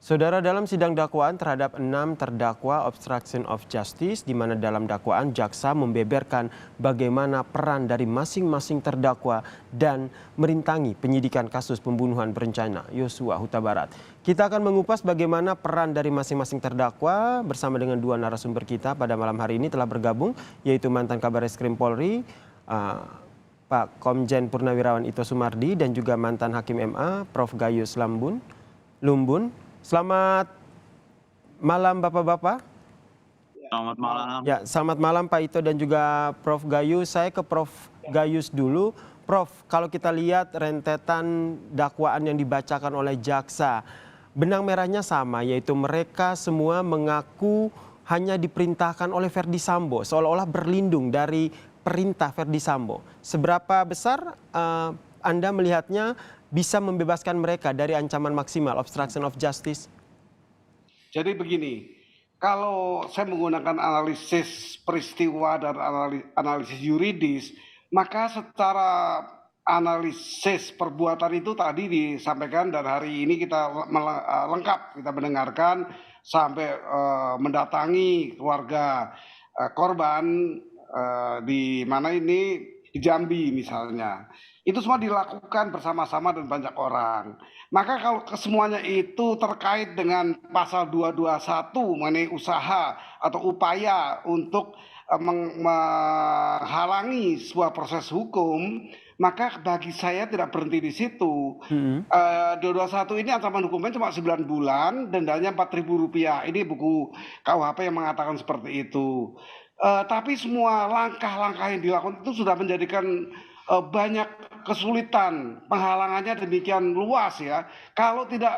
Saudara, dalam sidang dakwaan terhadap 6 terdakwa obstruction of justice, di mana dalam dakwaan jaksa membeberkan bagaimana peran dari masing-masing terdakwa dan merintangi penyidikan kasus pembunuhan berencana Yosua Huta Barat. Kita akan mengupas bagaimana peran dari masing-masing terdakwa bersama dengan dua narasumber kita pada malam hari ini telah bergabung, yaitu mantan Kabar Eskrim Polri, Pak Komjen Purnawirawan Ito Sumardi, dan juga mantan Hakim MA, Prof. Gayus Lumbun. Selamat malam Bapak-Bapak. Selamat malam. Ya, selamat malam Pak Ito dan juga Prof. Gayus. Saya ke Prof. Gayus dulu. Prof, kalau kita lihat rentetan dakwaan yang dibacakan oleh jaksa, benang merahnya sama, yaitu mereka semua mengaku hanya diperintahkan oleh Verdi Sambo, seolah-olah berlindung dari perintah Verdi Sambo. Seberapa besar Anda melihatnya bisa membebaskan mereka dari ancaman maksimal obstruction of justice? Jadi begini, kalau saya menggunakan analisis peristiwa dan analisis yuridis, maka secara analisis perbuatan itu tadi disampaikan dan hari ini kita lengkap kita mendengarkan sampai mendatangi keluarga korban di mana ini di Jambi misalnya. Itu semua dilakukan bersama-sama dan banyak orang. Maka kalau kesemuanya itu terkait dengan pasal 221 mengenai usaha atau upaya untuk menghalangi sebuah proses hukum, maka bagi saya tidak berhenti di situ. 221 ini ancaman hukumnya cuma 9 bulan, dendanya Rp4.000. Ini buku KUHP yang mengatakan seperti itu. Tapi semua langkah-langkah yang dilakukan itu sudah menjadikan banyak kesulitan, penghalangannya demikian luas ya. Kalau tidak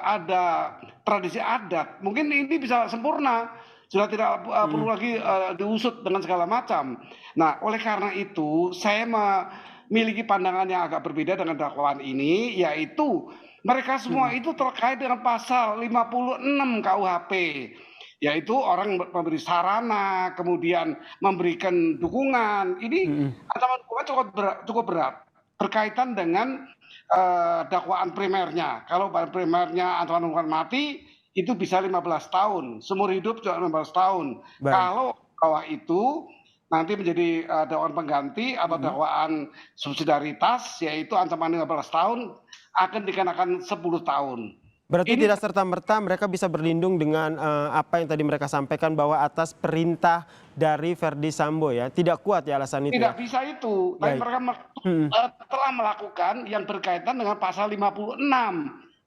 ada tradisi adat, mungkin ini bisa sempurna, sudah tidak perlu lagi diusut dengan segala macam. Nah, oleh karena itu saya memiliki pandangan yang agak berbeda dengan dakwaan ini, yaitu mereka semua itu terkait dengan pasal 56 KUHP. Yaitu orang memberi sarana, kemudian memberikan dukungan. Ini ancaman hukumnya cukup berat berkaitan dengan dakwaan primernya. Kalau primernya ancaman hukuman mati itu bisa 15 tahun, seumur hidup juga 15 tahun. Baik. Kalau bawah itu nanti menjadi dakwaan pengganti atau dakwaan subsidiaritas, yaitu ancaman 15 tahun akan dikenakan 10 tahun. Berarti tidak serta-merta mereka bisa berlindung dengan apa yang tadi mereka sampaikan bahwa atas perintah dari Verdi Sambo ya. Tidak kuat ya alasan itu. Tidak bisa itu. Tapi mereka telah melakukan yang berkaitan dengan pasal 56.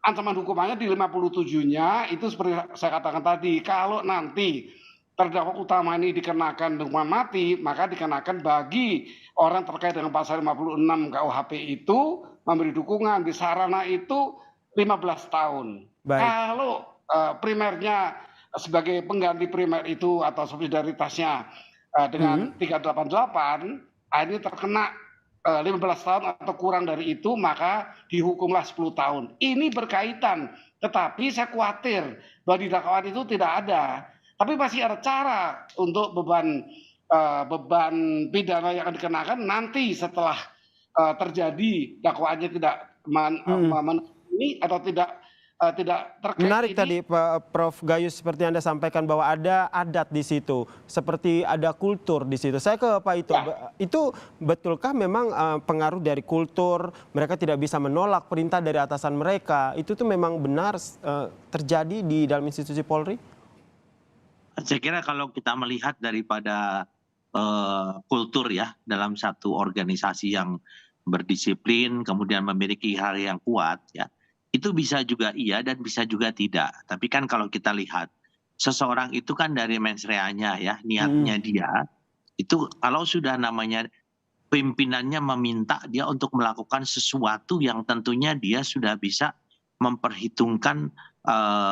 Ancaman hukumannya di 57-nya itu seperti saya katakan tadi. Kalau nanti terdakwa utama ini dikenakan hukuman mati, maka dikenakan bagi orang terkait dengan pasal 56 KUHP itu memberi dukungan di sarana itu 15 tahun. Baik. Kalau primernya sebagai pengganti primer itu atau subsidiaritasnya dengan 388, ini terkena 15 tahun atau kurang dari itu, maka dihukumlah 10 tahun. Ini berkaitan, tetapi saya khawatir bahwa di dakwaan itu tidak ada. Tapi masih ada cara untuk beban pidana yang akan dikenakan nanti setelah terjadi dakwaannya tidak ini atau tidak terkait. Menarik ini. Tadi Pak Prof. Gayus seperti Anda sampaikan bahwa ada adat di situ, seperti ada kultur di situ. Saya ke Pak Ito, itu betulkah memang pengaruh dari kultur, mereka tidak bisa menolak perintah dari atasan mereka, itu tuh memang benar terjadi di dalam institusi Polri? Saya kira kalau kita melihat daripada kultur ya dalam satu organisasi yang berdisiplin, kemudian memiliki hal yang kuat ya, itu bisa juga iya dan bisa juga tidak. Tapi kan kalau kita lihat seseorang itu kan dari mens reanya ya, niatnya dia itu kalau sudah namanya pimpinannya meminta dia untuk melakukan sesuatu yang tentunya dia sudah bisa memperhitungkan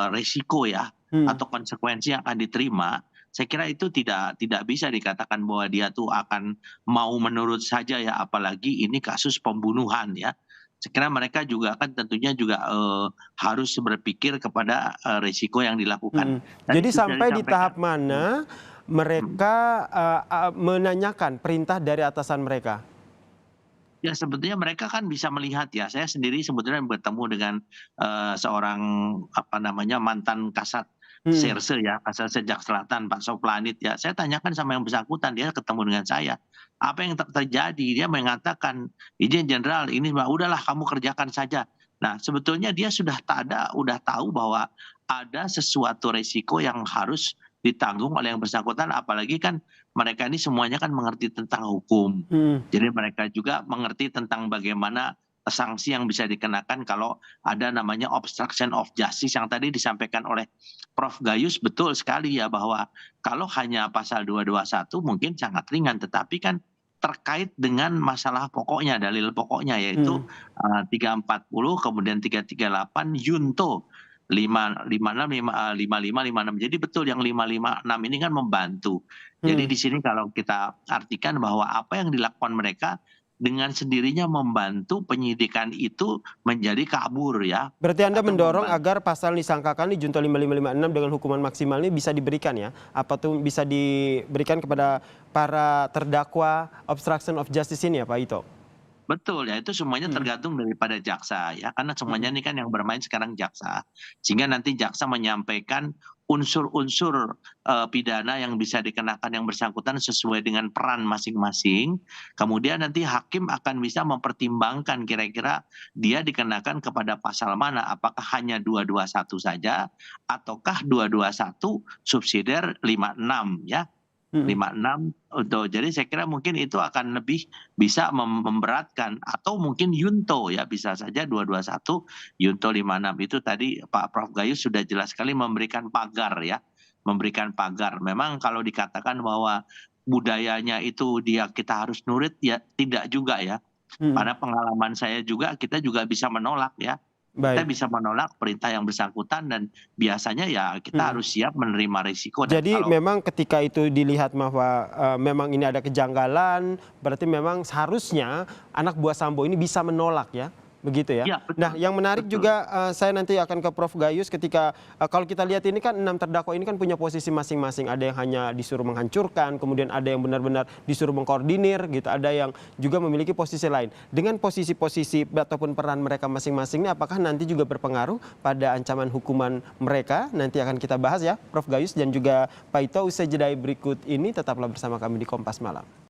resiko ya atau konsekuensi yang akan diterima. Saya kira itu tidak bisa dikatakan bahwa dia tuh akan mau menurut saja ya, apalagi ini kasus pembunuhan ya. Saya kira mereka juga kan tentunya juga harus berpikir kepada risiko yang dilakukan. Jadi sampai di tahap mana mereka menanyakan perintah dari atasan mereka? Ya sebetulnya mereka kan bisa melihat ya, saya sendiri sebetulnya bertemu dengan, seorang apa namanya, mantan Kasat Mhm, Serse ya, Kasat Sejak Selatan Pak Soplanit ya, saya tanyakan sama yang bersangkutan, dia ketemu dengan saya, "Apa yang terjadi?" Dia mengatakan, "Ini jenderal, ini mah udahlah kamu kerjakan saja." Nah sebetulnya dia udah tahu bahwa ada sesuatu resiko yang harus ditanggung oleh yang bersangkutan, apalagi kan mereka ini semuanya kan mengerti tentang hukum. mhm, Jadi mereka juga mengerti tentang bagaimana sanksi yang bisa dikenakan kalau ada namanya obstruction of justice yang tadi disampaikan oleh Prof. Gayus betul sekali ya bahwa kalau hanya pasal 221 mungkin sangat ringan, tetapi kan terkait dengan masalah pokoknya, dalil pokoknya yaitu mhm, 340 kemudian 338 Yunto 556 55 56. Jadi betul yang 556 ini kan membantu. Jadi mhm. di sini kalau kita artikan bahwa apa yang dilakukan mereka dengan sendirinya membantu penyidikan itu menjadi kabur ya, Berarti Anda atau mendorong membantu. agar pasal disangkakan di Junto 5556 dengan hukuman maksimal ini bisa diberikan ya? Apa tuh bisa diberikan kepada para terdakwa obstruction of justice ini ya Pak Ito? Betul, ya itu semuanya Mhm, tergantung daripada jaksa ya, karena semuanya mhm, ini kan yang bermain sekarang jaksa. Sehingga nanti jaksa menyampaikan unsur-unsur, pidana yang bisa dikenakan yang bersangkutan sesuai dengan peran masing-masing, kemudian nanti hakim akan bisa mempertimbangkan kira-kira dia dikenakan kepada pasal mana, apakah hanya 221 saja ataukah 221 subsidiar 56 ya. mhm. 56 jadi saya kira mungkin itu akan lebih bisa memberatkan atau mungkin Yunto ya bisa saja 221 Yunto 56 itu tadi Pak Prof Gayus sudah jelas sekali memberikan pagar ya, memberikan pagar. Memang kalau dikatakan bahwa budayanya itu kita harus nurut ya tidak juga ya. Mhm, Pada pengalaman saya juga kita juga bisa menolak ya. Kita baik, bisa menolak perintah yang bersangkutan dan biasanya ya kita mhm. harus siap menerima risiko dan Jadi kalau memang ketika itu dilihat bahwa, memang ini ada kejanggalan, berarti memang seharusnya anak buah Sambo ini bisa menolak ya, begitu ya? ya Nah betul, yang menarik betul. juga, saya nanti akan ke Prof Gayus ketika, kalau kita lihat ini kan 6 terdakwa ini kan punya posisi masing-masing, ada yang hanya disuruh menghancurkan, kemudian ada yang benar-benar disuruh mengkoordinir gitu, ada yang juga memiliki posisi lain. Dengan posisi-posisi ataupun peran mereka masing-masing ini apakah nanti juga berpengaruh pada ancaman hukuman mereka? Nanti akan kita bahas ya, Prof Gayus dan juga Pak Ito usai jeda berikut ini tetaplah bersama kami di Kompas Malam.